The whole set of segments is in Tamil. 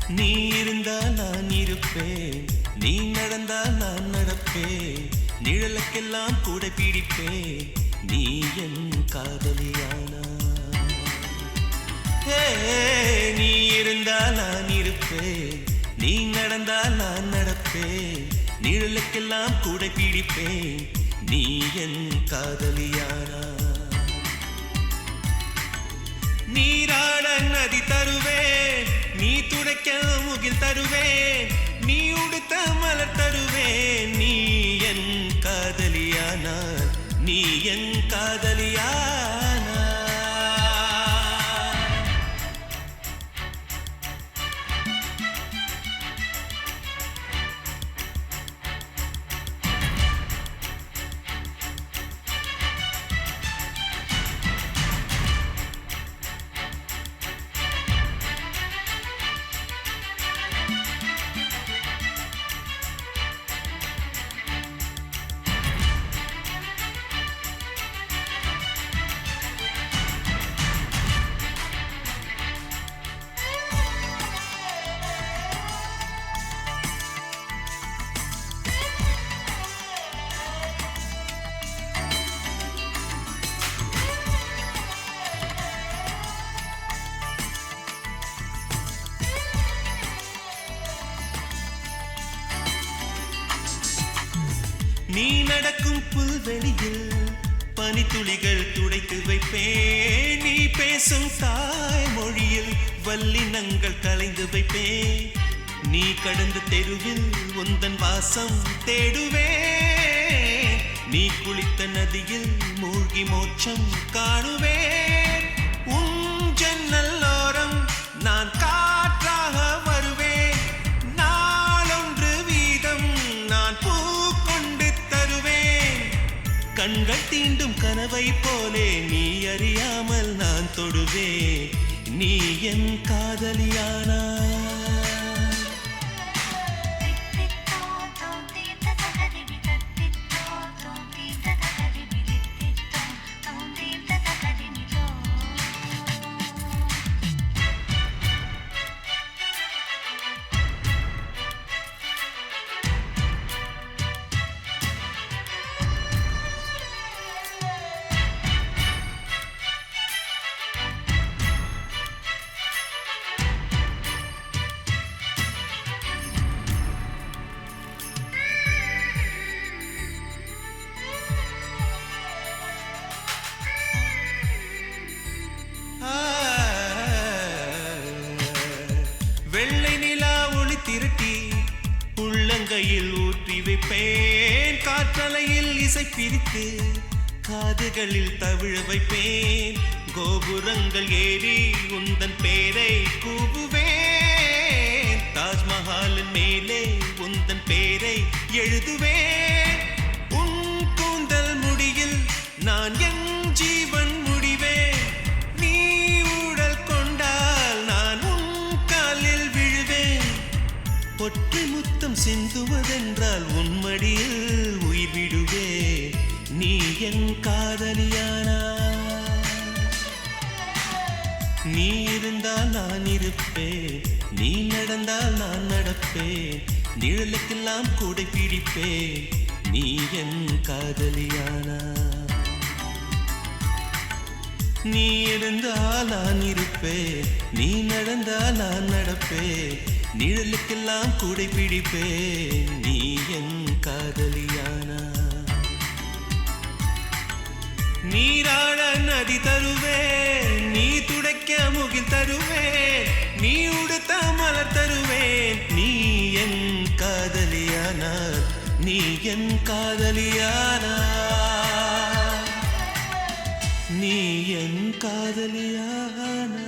நீ இருந்தால் நான் இருப்பேன், நீ நடந்தால் நான் நடப்பேன், நிழலுக்கெல்லாம் கூட பிடிப்பேன், நீ என் காதலியானா. நீ இருந்தால் நான் இருப்பேன், நீ நடந்தால் நான் நடப்பேன், நிழலுக்கெல்லாம் கூட பிடிப்பேன், நீ என் காதலியானா. நீராட நதி தருவேன், நீ துடைக்க முகில் தருவேன், நீ உடுத்த மலர் தருவேன், நீ என் காதலியானா, நீ என் காதலியானா. நீ நடக்கும் புல்வெளியில் பனித்துளிகள் துடைத்து வைப்பேன், நீ பேசும் தாய்மொழியில் வல்லினங்கள் கலைந்து வைப்பேன், நீ கடந்த தெருவில் உந்தன் வாசம் தேடுவேன், நீ குளித்த நதியில் மூழ்கி மோட்சம் காணுவேன், உன் ஜன்னலோரம் நான் காற்றாக வருவேன், நாளொன்று வீதம் நான் பூ கண்கள் தீண்டும் கனவை போலே நீ அறியாமல் நான் தொடுவேன், நீ என் காதலியானா. வெள்ளை நிலா ஒளி திரட்டி உள்ளங்கையில் ஊற்றி வைப்பேன், காற்றலையில் இசை பிரித்து காதுகளில் தவிழ வைப்பேன், கோபுரங்கள் ஏறி உந்தன் பேரை கூவுவேன், தாஜ்மஹாலின் மேலே உந்தன் பேரை எழுதுவேன், உன் கூந்தல் முடியில் நான் என் ஜீவன் முடிவேன், நீ ஊடல் கொண்டால் நான் உன் காலில் விழுவேன், பொற்று முத்தம் சிந்துவதென்றால் உன்மடியில் உயிர் விடுவேன், நீ என் காதலியானா. நீ இருந்தால் நான் இருப்பேன், நீ நடந்தால் நான் நடப்பேன், நிழலுக்கெல்லாம் கூட பிடிப்பேன், நீ என் காதலியானா. நீ இருந்தால் நான் இருப்பேன், நீ நடந்தால் நான் நடப்பேன், நிழலுக்கெல்லாம் கூட பிடிப்பேன், நீ என் காதலியானா. நீராட நதி தருவேன், நீ துடைக்க முகில் தருவேன், நீ உடுத்த மலர் தருவேன், நீ என் காதலியானா, நீ என் காதலியானா, நீ என் காதலியானா,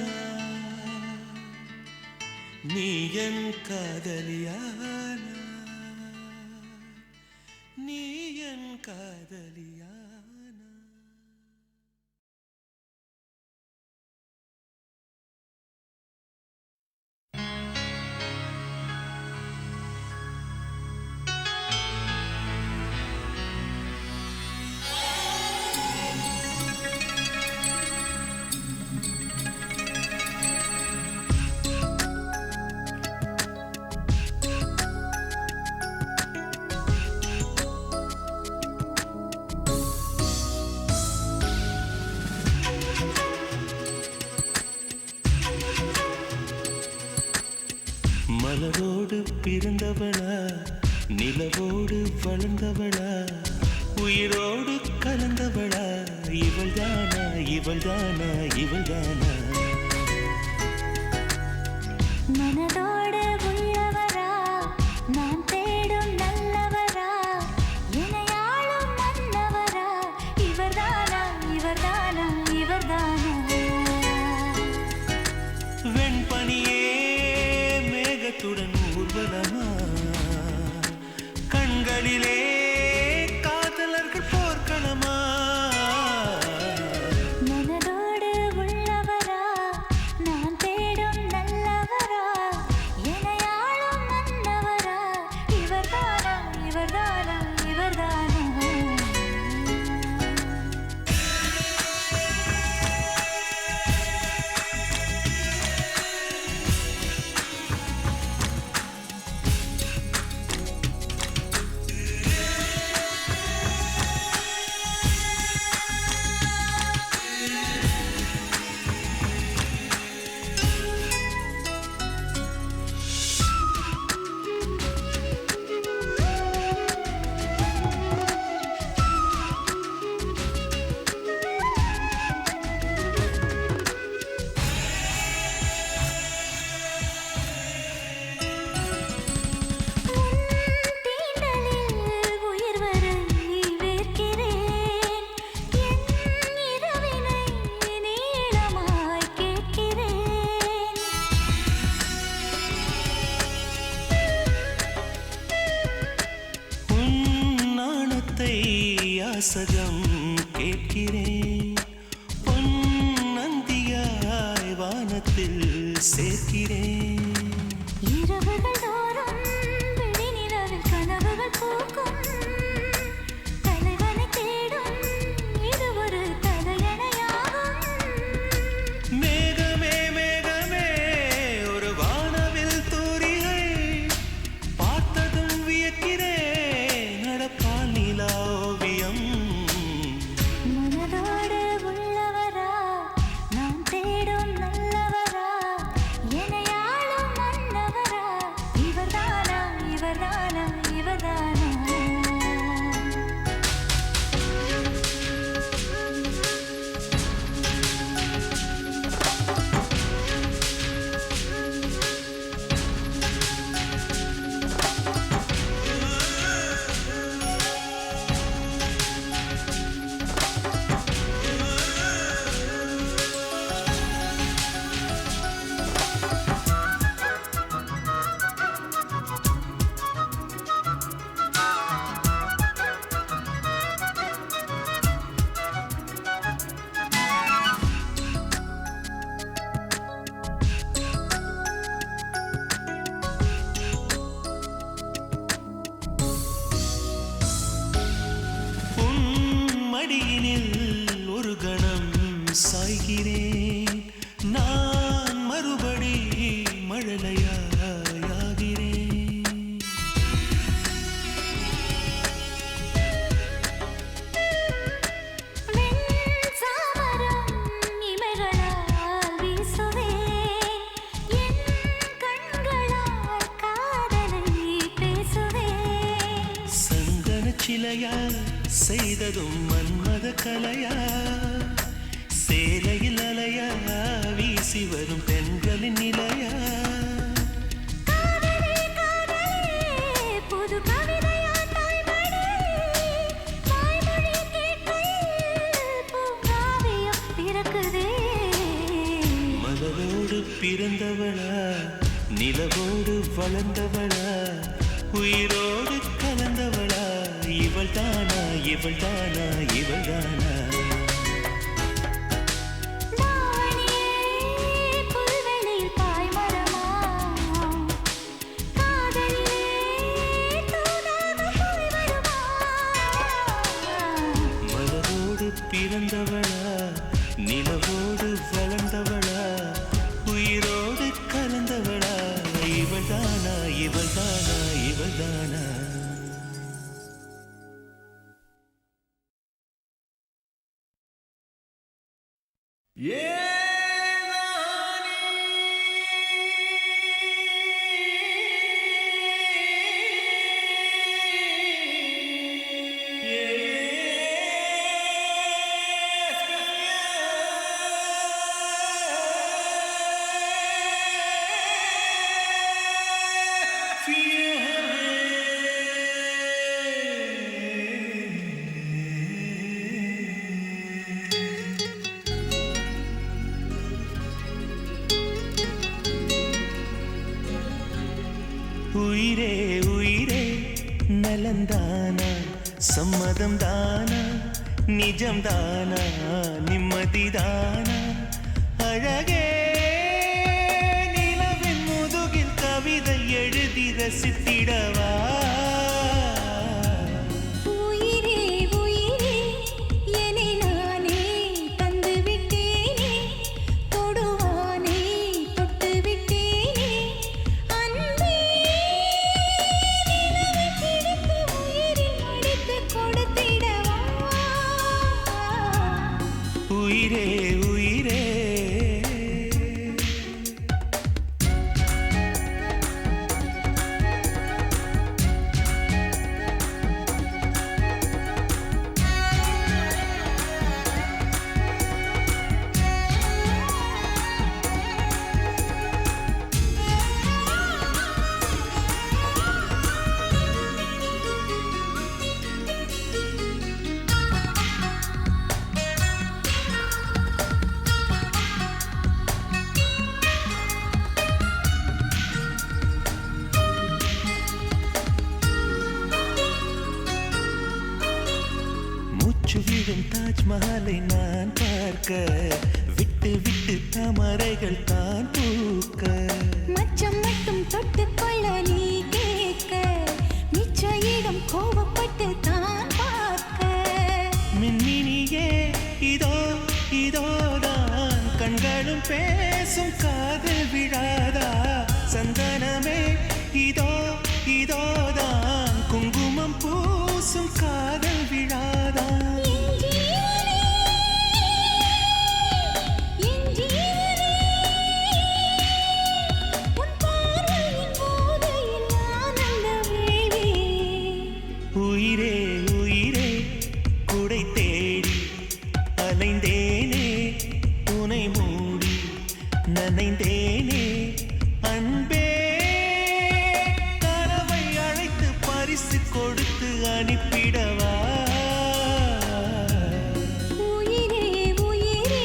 நீ என் காதலியானா, நீ என் காதலியானா. மலரோடு பிறந்தவளா நிலவோடு வளர்ந்தவளா உயிரோடு கலந்தவளா இவள்தானா இவள்தானா இவள்தானா மனதோடு உள்ளவரா நான் தேடும் நல்லவரா இணையாளும் மன்னவரா இவர்தானா இவர்தானா இவர்தானா வெண்பனியே மேகத்துடன் ஊர்வலமா கண்களிலே காதலர்கள் போர்க்களமா மனதோடு உள்ளவரா நான் தேடும் நல்லவரா இணையாளும் மன்னவரா இவர்தானா இவர்தானா இவர்தானா யாசகம் கேட்கிறேன் பொன் நந்தியாய் வானத்தில் சேர்க்கிறேன் இரவுகள் தோறும் விழிநிலவில் கனவுகள் பூக்கும் தலைவனை தேடும் இது ஒரு தலையணையாகும் மேகமே மேகமே ஒரு வானவில் தூரிகை பார்த்ததும் வியக்கிறேன் நடப்பால் நிலா ஓவியம் மனதோடு உள்ளவரா நான் தேடும் நல்லவரா இணையாளும் மன்னவரா இவர்தானா இவர்தானா இவர்தானா மடியினில் ஒரு கணம் சாய்கிறேன் நான் மறுபடி மழலையாகிறேன் வெண்சாமரம் இமைகளால் வீசுவேன் என் கண்களால் காதலை பேசுவேன் சந்தன சிலையா செய்ததும் மன்மத கலையா சேலையில் அலையா வீசி வரும் பெண்களின் நிலையா காதலே காதலே புது கவிதையா தாய்மடி தாய்மொழி கேட்கையில் பூங்காவியம் பிறக்குதே மலரோடு பிறந்தவளா நிலவோடு வளர்ந்தவளா உயிரோடு கலந்தவளா இவள்தானா இவள்தானா இவள்தானா தாவணியே புல்வெளியில் பாய்மரமா காதலிலே தூதாக போய் வருமா மலரோடு பிறந்தவளா நிலவோடு வளர்ந்தவளா உயிரோடு கலந்தவளா இவள்தானா இவள்தானா இவள்தானா Yeah! உயிரே உயிரே நலந்தானா சம்மதம் தானா நிஜம் தானா நிம்மதிதானா அழகே நிலவின் முதுகில் கவிதை எழுதி ரசித்திடவா உயிரே உயிரே என்னை நானே தந்து விட்டேனே தொடுவானே தொட்டு விட்டேனே அன்பே நிலவை பிடித்து உயிரில் அடித்து கொடுத்திடவா உயிரே உயிரே மூச்சு விடும் தாஜ்மஹாலை நான் பார்க்க விட்டு விட்டு தாமரைகள் தான் பூக்க மச்சம் மட்டும் தொட்டுக்கொள்ள நீ கேட்க மிச்ச இடம் கோபப்பட்டு தான் பார்க்க மின்மினியே இதோ இதோதான் கண்களும் பேசும் காதல் விழாதா சந்தனமே இதோ இதோதான் குங்குமம் பூசும் காதல் விழாதா என் ஜீவனே என் ஜீவனே உன் பார்வையின் போதையில் ஆனந்த வேள்வி உயிரே உயிரே குடை தேடி அலைந்தேனே உனை மூடி நனைந்தேனே அன்பே கனவை அழைத்து பரிசு கொடுத்து அனுப்பிடவா உயிரே உயிரே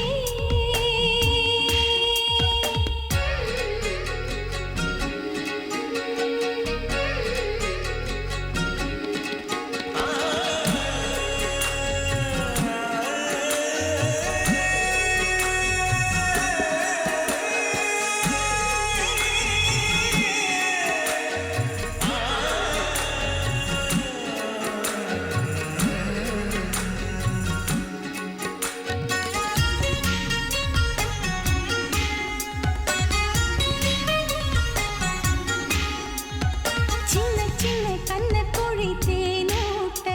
சின்ன சின்ன கண்ணக்குழி தேனூட்ட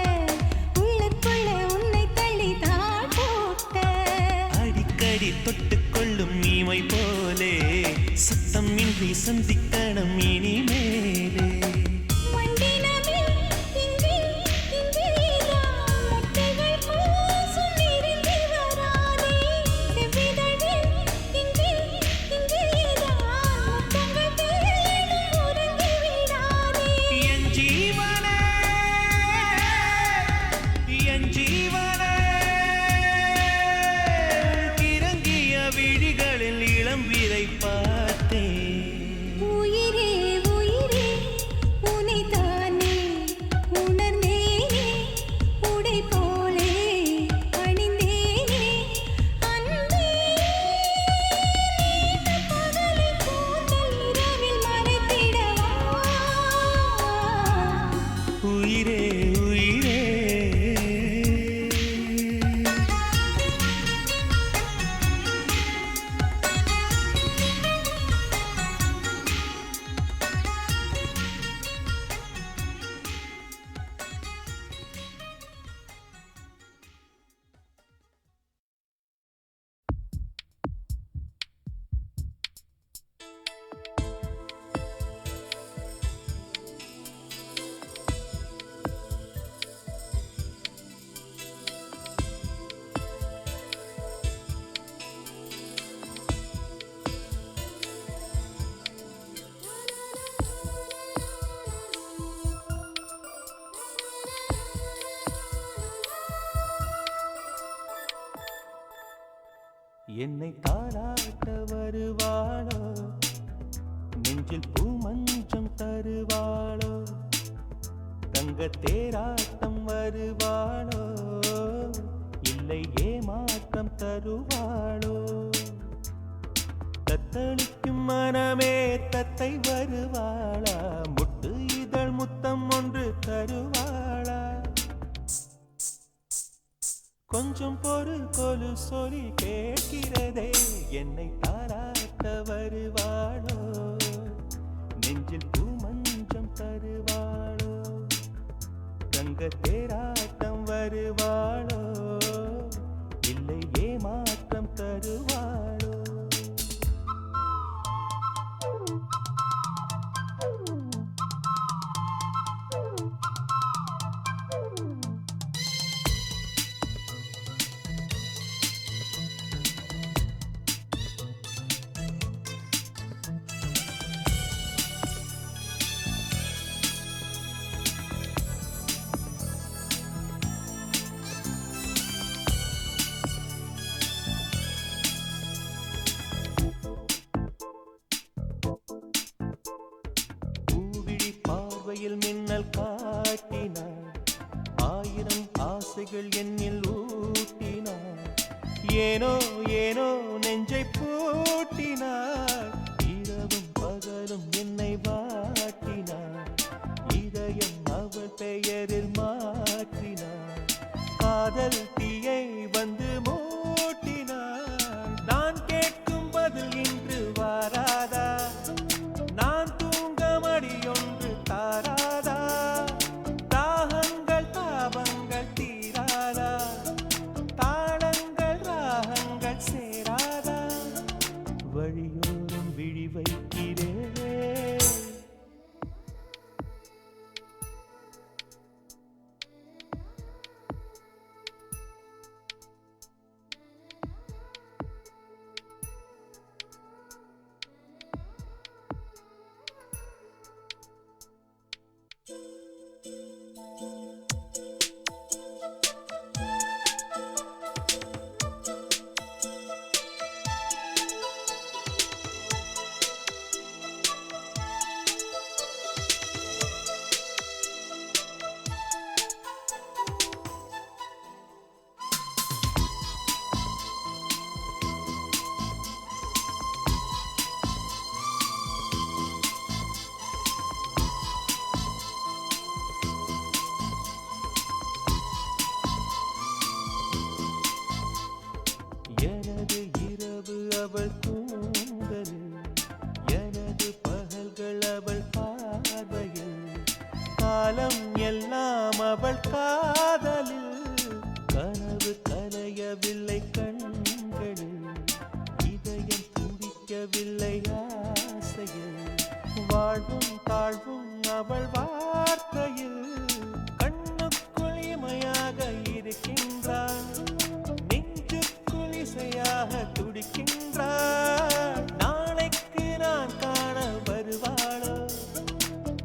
உள்ளுக்குள்ள உன்னை தள்ளி தான் போட்ட அடிக்கடி தொட்டுக்கொள்ளும் நீமை போலே சத்தம் இன்றி சந்திக்கணும் இனிமேலே வண்டினமே இங்கே இங்கேதான் முட்டைகள் பூசும் நெருங்கி வராதே செவ்விதழில் இங்கே இங்கேதான் முத்தங்கள் தேடும் உறங்கி விடாதே என் ஜீவனே என் ஜீவனே கிறங்கிய விழிகளில் இளம்பிரை பார்த்தேன் உயிரே உயிரே உனைத்தானே உணர்ந்தேனே உடை போலே அணிந்தேனே அன்பே நீண்ட பகலை கூந்தல் இரவில் மறைத்திடவா உயிரே உயிரே என்னை தாராட்ட வருவாளோ நெஞ்சில் பூமஞ்சம் தருவாளோ தங்க தேராட்டம் வருவாளோ இல்லை ஏமாற்றம் தருவாளோ தத்தளிக்கும் மனமே தத்தை வருவாளா முட்டு இதழ் முத்தம் ஒன்று தருவாளா கொஞ்சம் பொறு கொலு சொல்லி கேட்கிறதே என்னை தாராட்ட வருவாளோ நெஞ்சில் பூமஞ்சம் தருவாளோ தங்க தேராட்டம் வருவாளோ இல்லை ஏமாற்றம் தருவாளோ பார்வையில் மின்னல் காட்டினார் ஆயிரம் ஆசைகள் என்னில் ஊட்டினார் ஏனோ ஏனோ நெஞ்சை பூட்டினார் இரவும் பகலும் என்னை வாட்டினார் இதயம் அவள் பெயரில் மாற்றினார் காதல் தீயை வந்து மூட்டினார் நான் கேட்கும் பதில் இன்று வாராதா நான் தூங்க மடியொன்று தாராதா தாகங்கள் தாபங்கள் தீராதா தாளங்கள் ராகங்கள் சேராதா வழியோரம் விழி வைக்கிறேன் எனது இரவு அவள் தூங்கலில் எனது பகல்கள் அவள் பார்வையில் காலம் எல்லாம் அவள் காதலில் கனவு கலையவில்லை கண்களில் இதயம் துடிக்கவில்லை ஆசையில் வாழ்வும் தாழ்வும் அவள் வார்த்தையில் கண்ணுக்குள் இமையாக இருக்கின்றாள் இசையாக துடிக்கின்றாள் நாளைக்கு நான் காண வருவாளோ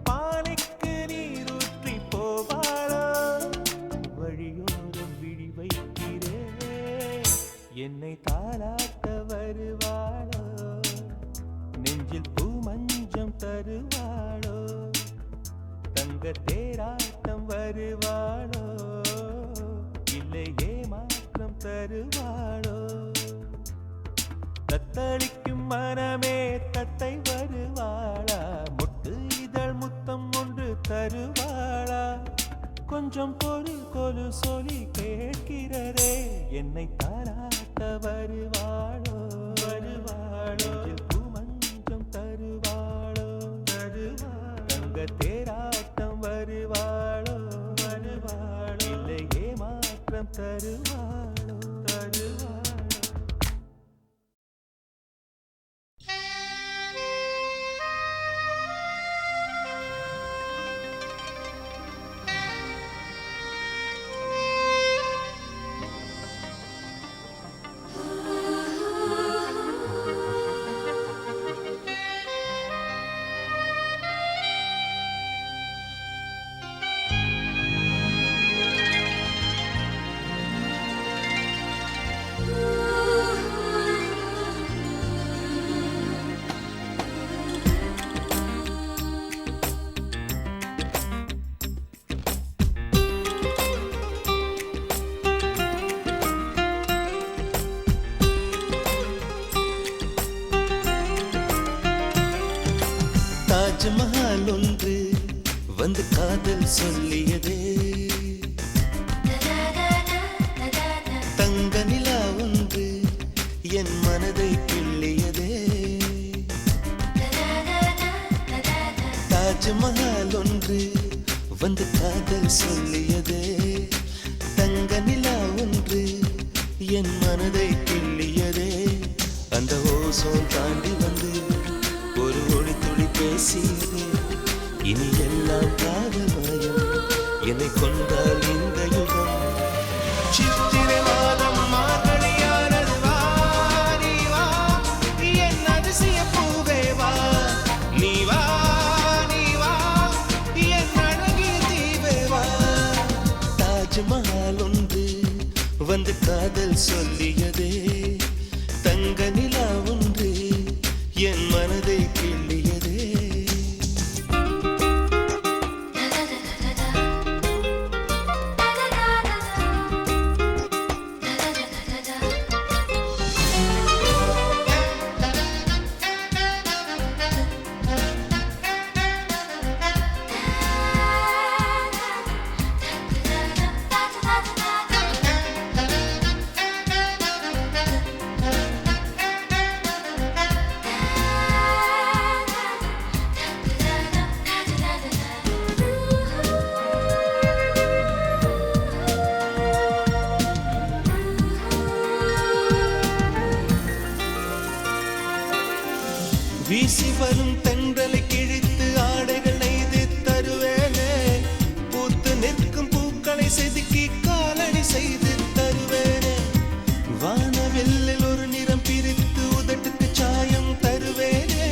பானைக்கு நீரூற்றி போவாளோ வழியோரம் விழி வைக்கிறேன் என்னை தாளாட்ட வருவாளோ நெஞ்சில் பூமஞ்சம் தருவாளோ தங்க தேராட்டம் வருவாளோ இல்லை ஏமாற்றம் தருவாளோ தத்தளிக்கும் மனமே தத்தை வருவாளா முட்டு இதழ் முத்தம் ஒன்று தருவாளா கொஞ்சம் பொறு கொலு சொல்லி கேட்கிறதே என்னை தாராட்ட வருவாளோ வருவாளோ பூமஞ்சம் தருவாளோ தருவாளோ தங்க தேராட்டம் வருவாளோ வருவாளோ இல்லை ஏமாற்றம் தருவாளோ தருவாளோ தாஜ்மஹால் ஒன்று வந்து காதல் சொல்லியதே, தங்க நிலா ஒன்று என் மனதை கிள்ளியதே. தாஜ்மஹால் ஒன்று வந்து காதல் சொல்லியதே, தங்க நிலா ஒன்று என் மனதை கிள்ளியதே. அந்த ஓசோன் தாண்டி வந்து ஒரு ஒளி துளி பேசியதே, இனி எல்லாம் காதல் மயம், என்னை கொண்டால் இந்த யுகம். சித்திரை மாதம் மார்கழியானது, வா நீ வா என் அதிசய பூவே வா, நீ வா நீ வா என் அழகிய தீவே வா. தாஜ்மஹால் ஒன்று வந்து காதல் சொல்லியதே, தங்க நிலா ஒன்று என் மனதை கிள்ளியதே. வீசி வரும் தென்றலை கிழித்து ஆடைகள் நெய்து தருவேனே, பூத்து நிற்கும் பூக்களை செதுக்கி காலடி செய்து தருவேனே. வானவெல்லில் ஒரு நிறம் பிரித்து உதட்டுக்கு சாயம் தருவேனே,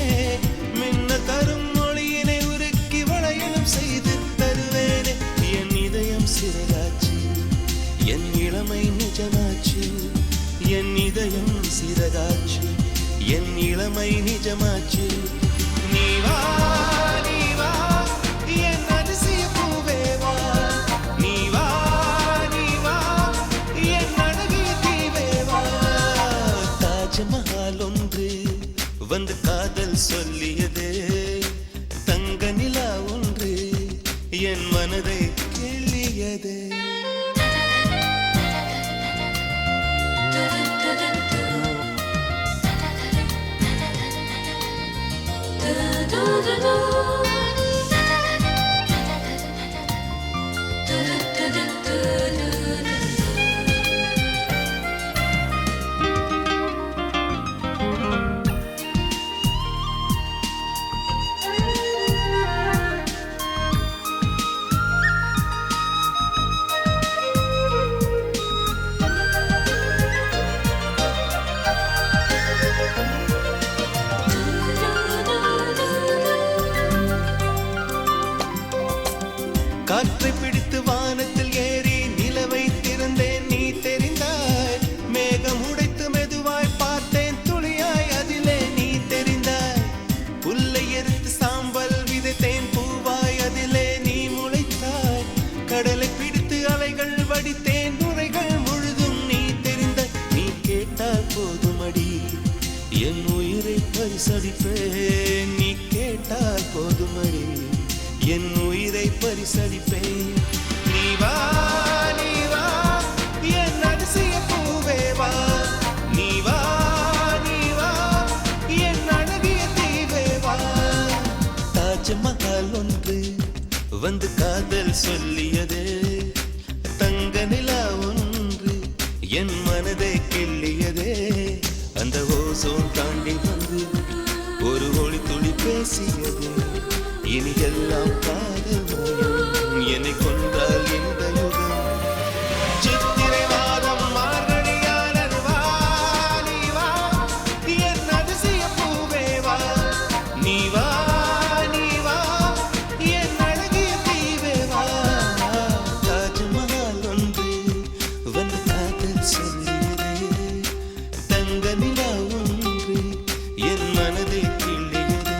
மின்ன தரும் மொழியினை உருக்கி வளையலும் செய்து தருவேனே. என் இதயம் சிறகாச்சு, என் இளமை நிஜமாச்சு, என் இதயம் சிறகாச்சு, என் இளமை நிஜமாச்சு. நீ வா நீ வா என் அதிசய பூவே வா, நீ வா நீ வா என் அழகிய தீவே வா. தாஜ்மஹால் ஒன்று வந்து காதல் சொல்லியதே, தங்க நிலா ஒன்று என் மனதை கிள்ளியதே. காற்றை பிடித்து வானத்தில் ஏறி நிலவை திறந்தேன், நீ தெரிந்தாய். மேகம் உடைத்து மெதுவாய் பார்த்தேன், துளியாய் அதிலே நீ தெரிந்தாய். புல்லை எரித்து சாம்பல் விதைத்தேன், பூவாய் அதிலே நீ முளைத்தாய். கடலை பிடித்து அலைகள் வடித்தேன், நுரைகள் முழுதும் நீ தெரிந்தாய். நீ கேட்டால் போதுமடி என் உயிரை பரிசளிப்பேன், நீ கேட்டால் போதுமடி என் உயிரை பரிசளிப்பேன். நீ வா நீ வா என் அதிசய பூவே வா, நீ வா நீ வா என் அழகிய தீவே வா. தாஜ்மஹால் ஒன்று வந்து காதல் சொல்லியதே, தங்க நிலா ஒன்று என் மனதை கிள்ளியதே. அந்த ஓசோன் தாண்டி வந்து ஒரு ஒளி துளி பேசியதே, இனி எல்லாம் காதல் மயம், என்னை கொண்டால் இந்த யுகம். சித்திரை மாதம் மார்கழியானது, வா நீ வா என் அதிசய பூவே வா, நீ வா நீ வா என் அழகிய தீவே வா. தாஜ்மஹால் ஒன்று வந்து காதல் சொல்லியதே, தங்க நிலா ஒன்று என் மனதை கிள்ளியதே.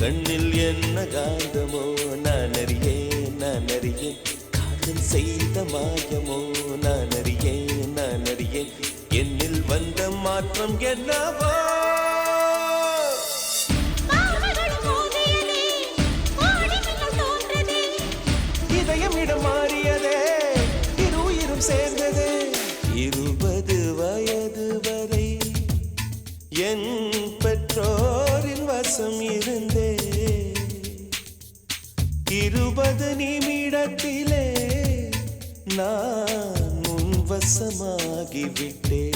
கண்ணில் என்ன காந்தமோ நான் அறியேன் காதல் செய்த மாயமோ நான் அறியேன் என்னில் வந்த மாற்றம் என்னவோ இதயம் இடம் மாறியதே இரு உயிரும் சேர்ந்ததே 20 வயது வரை என் பெற்றோரின் வசம் இருந்தே 20 நிமிடத்திலே நான் உன் வசமாகிவிட்டேன்.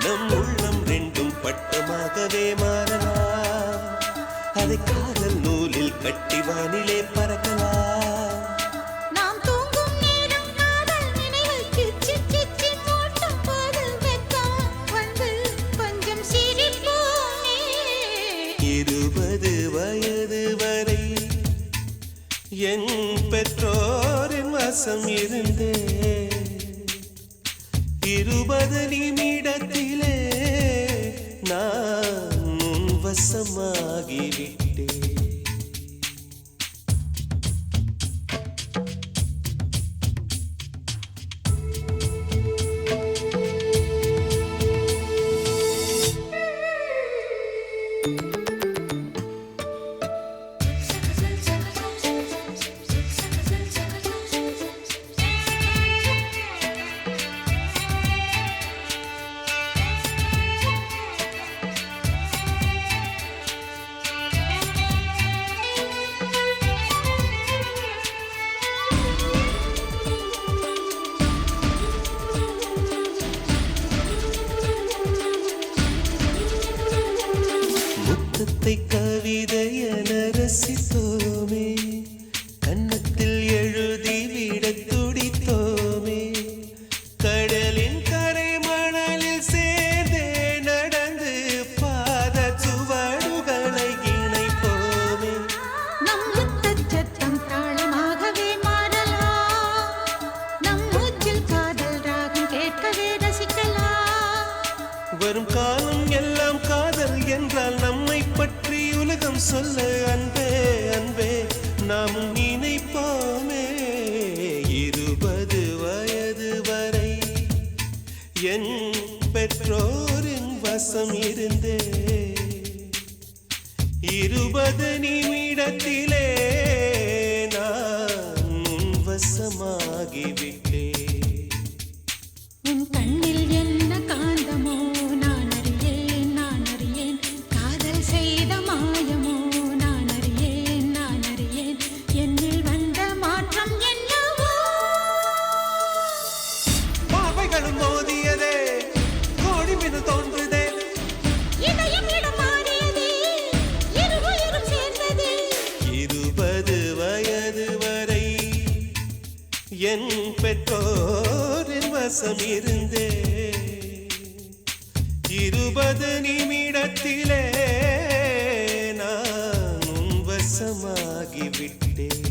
நம் உள்ளம் ரெண்டும் பட்டமாகவே மாறலாம் அதை காதல் நூலில் கட்டி வானிலே பறக்கலாம் நாம் தூங்கும் நேரம் காதல் நினைவு கிச்சி கிச்சி மூட்டும் போது வெட்கம் வந்து கொஞ்சம் சிரிப்போமே 20 வயது வரை என் பெற்றோரின் வசம் இருந்தே 20 நிமிடத்திலே நான் உன் வசமாகிவிட்டேன். கவிதையன ரசித்தோமே கன்னத்தில் எழுதி விட துடித்தோமே கடலின் கரை மணலில் சேர்ந்தே நடந்து பாத சுவடுகளை இணைப்போமே நம் முத்தச் சத்தம் தாளமாகவே மாறலாம் நம் மூச்சில் காதல் ராகம் கேட்கவே ரசிக்கலாம் வரும் காலம் எல்லாம் காதல் என்றால் நம்மை பற்றி உலகம் சொல்ல அன்பே அன்பே நாமும் நினைப்போமே 20 வயது வரை என் பெற்றோரின் வசம் இருந்தே 20 நிமிடத்திலே நான் உன் வசமாகிவிட்டேன். உன் கண்ணில் என்ன காந்தமோ நான் அறியேன் காதல் செய்த மாயமோ நான் அறியேன் என்னில் வந்த மாற்றம் என்னவோ பார்வைகளும் மோதியதே கோடி மினு தோன்றுதே இதயம் இடம் மாறியதே இரு உயிரும் சேர்ந்ததே 20 வயது வரை என் பெற்றோரின் வசம் இருந்தே 20 நிமிடத்திலே நான் உன் வசமாகிவிட்டேன்.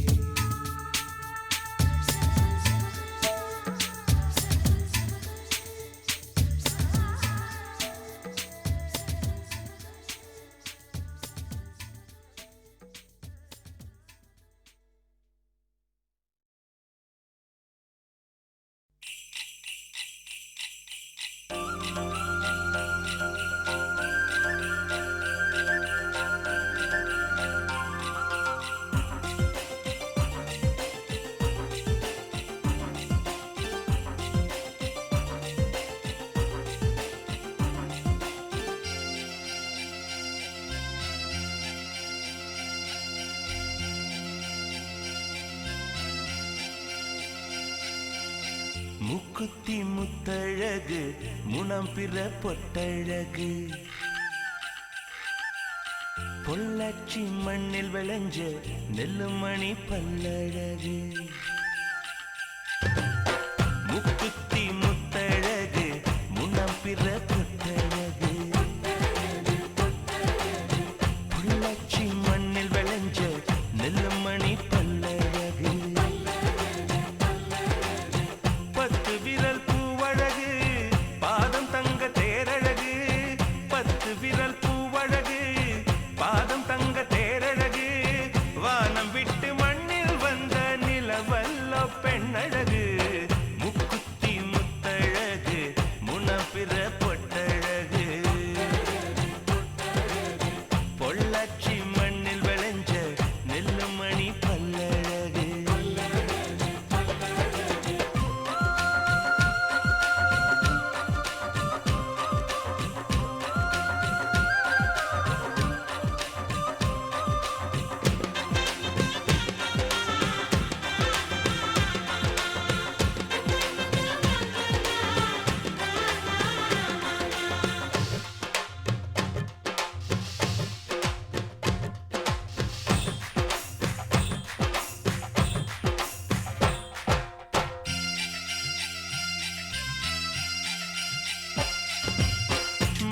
முக்குத்தி முத்தழகு முனம் பிற பொட்டழகு பொள்ளாச்சி மண்ணில் விளைஞ்ச நெல்லுமணி பல்லழகு முக்குத்தி முத்தழகு முனம் பிற பொட்டழகு பொள்ளாச்சி மண்ணில் விளைஞ்ச நெல்லுமணி பல்லழகு பத்து விரல் பூவழகு பாதம் தங்க தேரழகு பத்து விரல் பூவழகு பாதம் தங்க தேரழகு வானம் விட்டு மண்ணில் வந்த நிலவல்ல பெண்ணழகு முக்குத்தி முத்தழகு முனப்பிற பொட்டழகு பொள்ளாச்சி மண்ணில் விளைஞ்ச நெல்லுமணி பல்லழகு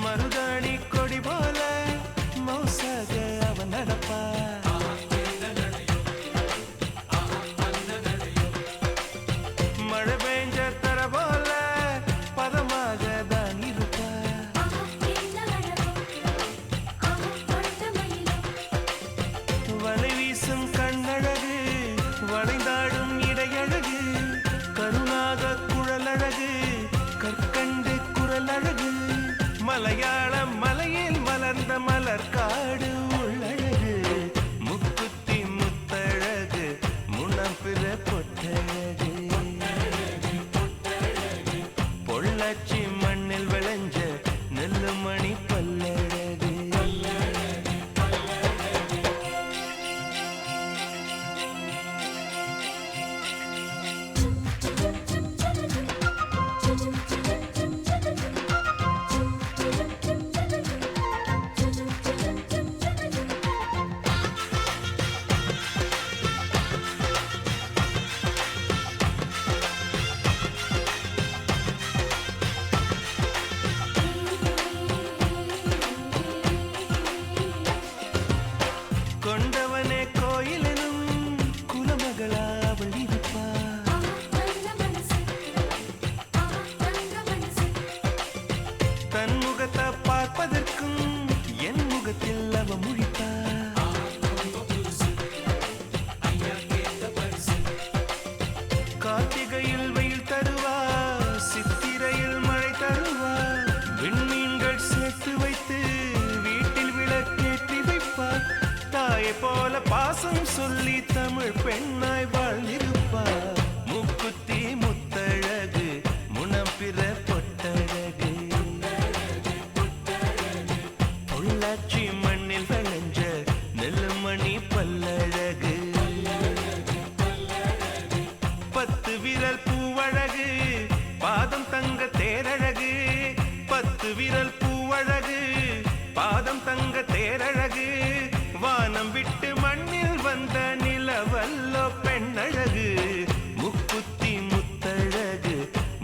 மருதாணி கொடி போல மௌசாக அவன் நடப்பா மழை பெஞ்ச தர போல பதமாக தான் இருப்பா வலை வீசும் கண்ணழகு வளைந்தாடும் இடையழகு கருணாக குழலழகு கற்கண்டு குரலழகு மலையாள மலையில் மலர்ந்த மலர்காடு உள்ளழகு முக்குத்தி முத்தழகு முனப்பிற பொட்டழகு பொள்ளாச்சி மண்ணில் விளைஞ்ச நெல்லுமணி பல்லழகு கொண்டவனே கோயிலெனும் குலமகளா அவள் இருப்பா தன் முகத்தை பார்ப்பதற்கும் என் முகத்தில் அவ முழிப்பா கார்த்திகையில் வெயில் தருவா சித்திரையில் மழை தருவா விண்மீன்கள் சேர்த்து வைத்து வீட்டில் விளக்கேற்றி வைப்பார் தாயை போல பாசம் சொல்லி தமிழ் பெண்ணாய் வாழ்ந்திருப்பார் முக்குத்தி முத்தழகு முனப்பிற பொட்டழகு பொள்ளாச்சி மண்ணில் விளைஞ்ச நெல்லுமணி பல்லழகு பத்து விரல் பூவழகு பாதம் தங்க தேரழகு பத்து விரல் பூவழகு பாதம் தங்க தேரழகு வானம் விட்டு மண்ணில் வந்த நிலவல்ல பெண்ணழகு முக்குத்தி முத்தழகு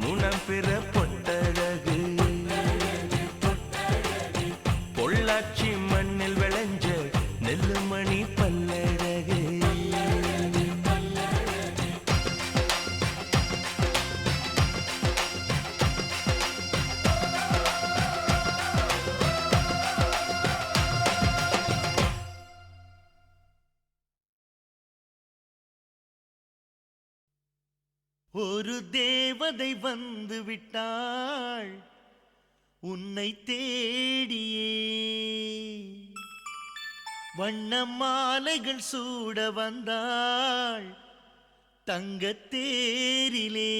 முனப்பிற பொட்டழகு பொள்ளாச்சி மண்ணில் விளைஞ்ச நெல்லுமணி பல்லழகு ஒரு தேவதை வந்து விட்டாள் உன்னை தேடியே வண்ண மாலைகள் சூட வந்தாள் தங்கத் தேரிலே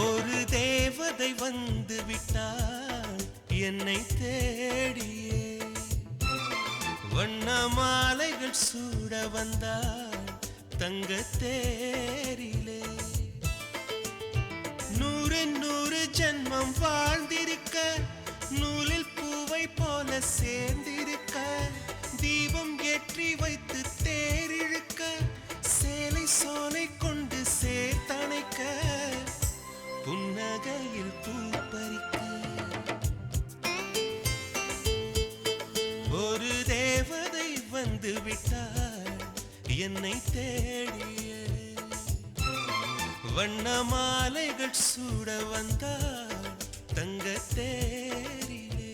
ஒரு தேவதை வந்து விட்டாள் என்னை தேடியே, வண்ண மாலைகள் சூட வந்தாள் தங்க தேரிலே. 100 ஜென்மம் வாழ்ந்திருக்க, நூலில் பூவை போல சேர்ந்திருக்க, தீபம் ஏற்றி வைத்து தேரிழுக்க, சேலை சோலை கொண்டு சேர்த்தணைக்க, புன்னகையில் பூ பறிக்க. ஒரு தேவதை வந்து விட்டாள் என்னை தேடிய, வண்ண மாலைகள் சூட வந்தாள் தங்க தேரிலே.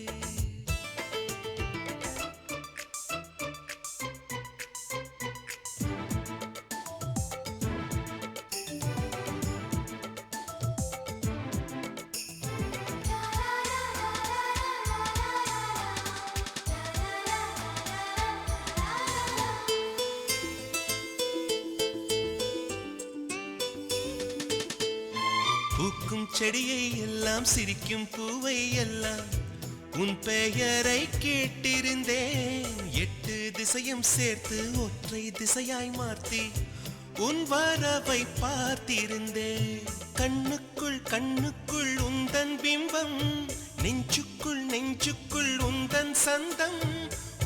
பூக்கும் செடியை எல்லாம் சிரிக்கும் பூவை எல்லாம் உன் பெயரை கேட்டிருந்தேன். 8 திசையும் சேர்த்து ஒற்றை திசையாய் மாற்றி உன் வரவை பார்த்திருந்தேன். கண்ணுக்குள் கண்ணுக்குள் உந்தன் பிம்பம், நெஞ்சுக்குள் நெஞ்சுக்குள் உந்தன் சந்தம்.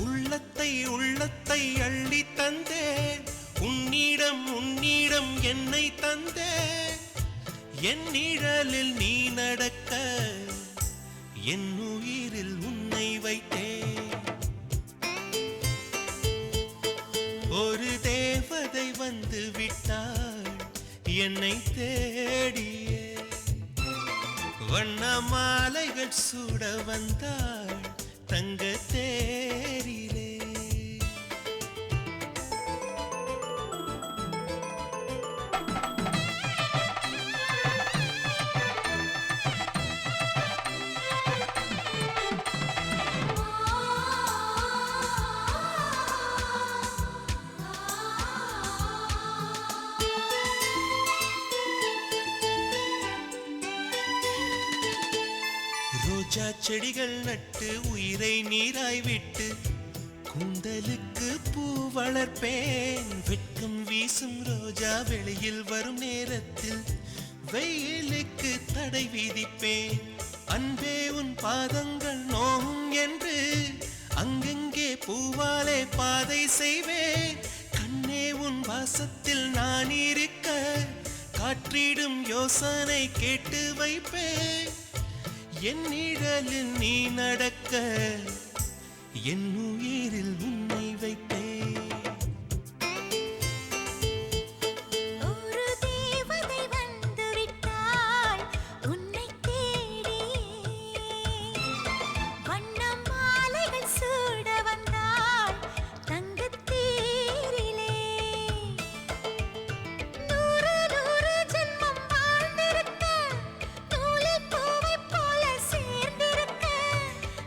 உள்ளத்தை உள்ளத்தை அள்ளி தந்தேன், உன்னிடம் உன்னிடம் என்னை தந்தேன். என் நிழலில் நீ நடக்க, என் உயிரில் உன்னை வைத்தேன். ஒரு தேவதை வந்து விட்டாள் என்னை தேடியே, வண்ண மாலைகள் சூட வந்தாள் தங்க தேரிலே. ரோஜா செடிகள் நட்டு உயிரை நீராய் விட்டு, கூந்தலுக்கு பூ வளர்ப்பேன். வெட்கம் வீசும் ரோஜா வெளியில் வரும் நேரத்தில் வெயிலுக்கு தடை விதிப்பேன். அன்பே உன் பாதங்கள் நோகும் என்று அங்கங்கே பூவாலே பாதை செய்வேன். கண்ணே உன் வாசத்தில் நான் இருக்க, காற்றிடும் யோசனை கேட்டு வைப்பேன். என் நிழலில் நீ நடக்க, என் உயிரில் உன்னை வைப்பேன். ஒரு தேவதை வந்து விட்டாள் உன்னை தேடியே, வண்ண மாலைகள் சூட வந்தாள் தங்கத் தேரிலே. 100 ஜென்மம் வாழ்ந்திருக்க, நூலில் பூவை போல சேர்ந்திருக்க,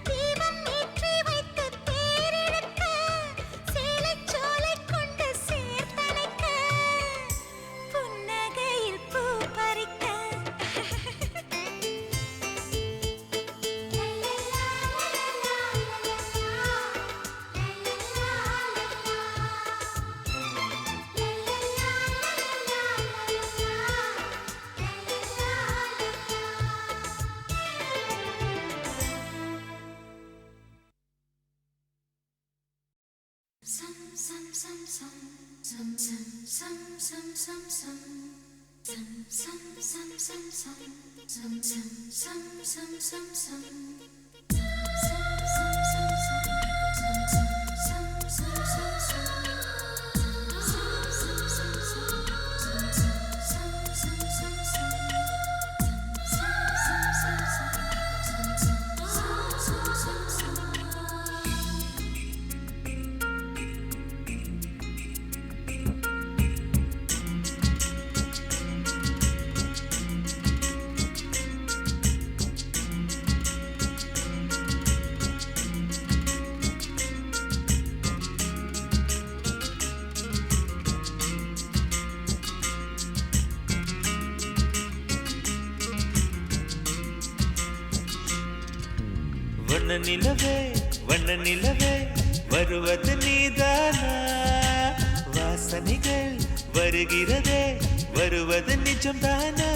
தீபம் ஏற்றி வைத்து தேரிழுக்க, சேலை சோலை கொண்டு சேர்த்தணைக்க, புன்னகையில் பூ பறிக்க. வண்ண நிலவே வண்ண நிலவே வருவது நீதானா வாசனைகள் வருகிறதே வருவது நிஜம்தானா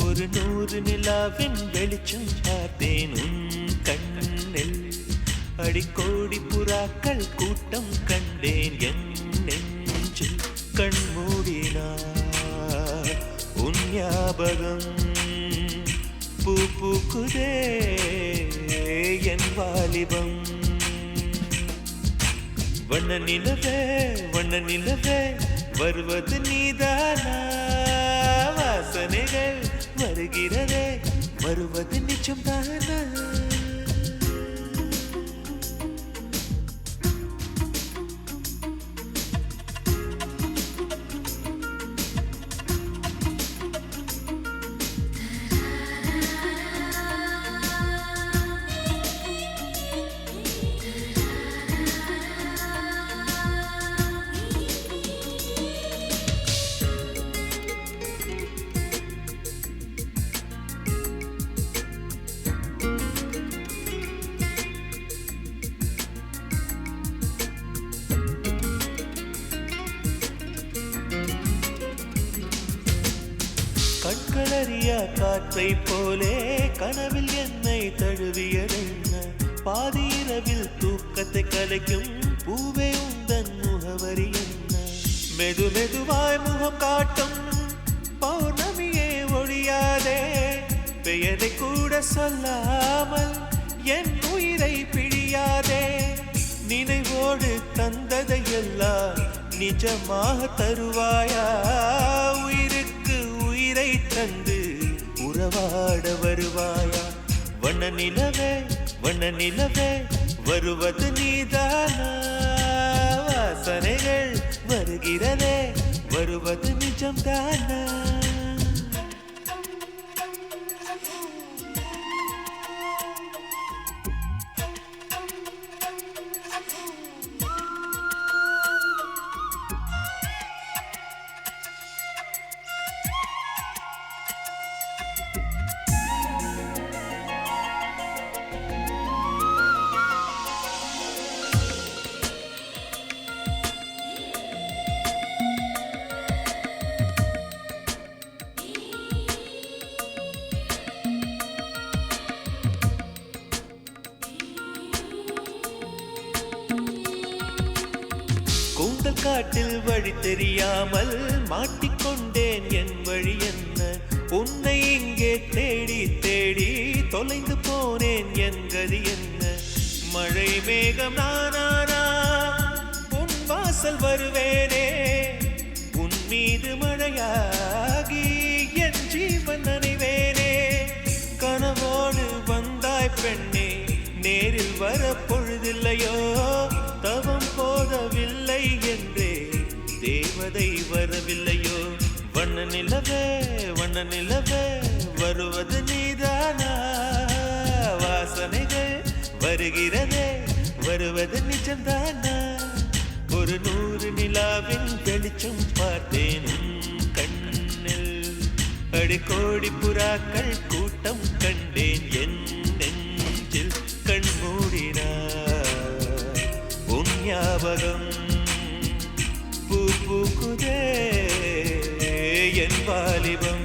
ஒரு 100 நிலாவின் வெளிச்சம் பார்த்தேன் உன் கண்ணில் அடிக்கோடி புறாக்கள் கூட்டம் கண்டேன் என் நெஞ்சில் கண்மூடினார் உன் ஞாபகம் பூ பூக்குதே என் வாலிபம் வண்ண நிலவே வருவது நீதானா வாசனைகள் வருகிறதே வருவது நிஜம்தானா கண்களறியா காற்றை போலே கனவில் என்னை தழுவியதென்ன பாதி இரவில் தூக்கத்தை கலைக்கும் பூவே உந்தன் முகவரி என்ன மெது மெதுவாய் முகம் காட்டும் பௌர்ணமியே ஒழியாதே பெயரை கூட சொல்லாமல் என் உயிரை பிழியாதே நினைவோடு தந்ததையெல்லாம் நிஜமாக தருவாயா உயிருக்கு உயிரை தந்து உறவாட வருவாயா வண்ண நிலவே வருவது நீதானா வாசனைகள் வருகிறதே வருவது நிஜம்தானா கூந்தல் காட்டில் வழி தெரியாமல் மாட்டிக்கொண்டேன் என் வழி என்ன உன்னை இங்கே தேடி தேடி தொலைந்து போனேன் என் கதி என்ன மழை மேகம் நானானா உன் வாசல் வருவேனே உன் மீது மழையாகி என் ஜீவன் நனைவேனே கனவோடு வந்தாய் பெண்ணே நேரில் வர பொழுதில்லையோ தவம் போதவில்லை என்றே தேவதை வரவில்லையோ வண்ண நிலவே வருவது நீதானா வாசனைகள் வருகிறதே வருவது நிஜம்தானா ஒரு 100 நிலாவின் வெளிச்சம் பார்த்தேன் கண்ணில் அடிக்கோடி புறாக்கள் கூட்டம் கண்டேன் என் நெஞ்சில் கண்மூடினார் உன் ஞாபகம் பூ பூக்குதே என் வாலிபம்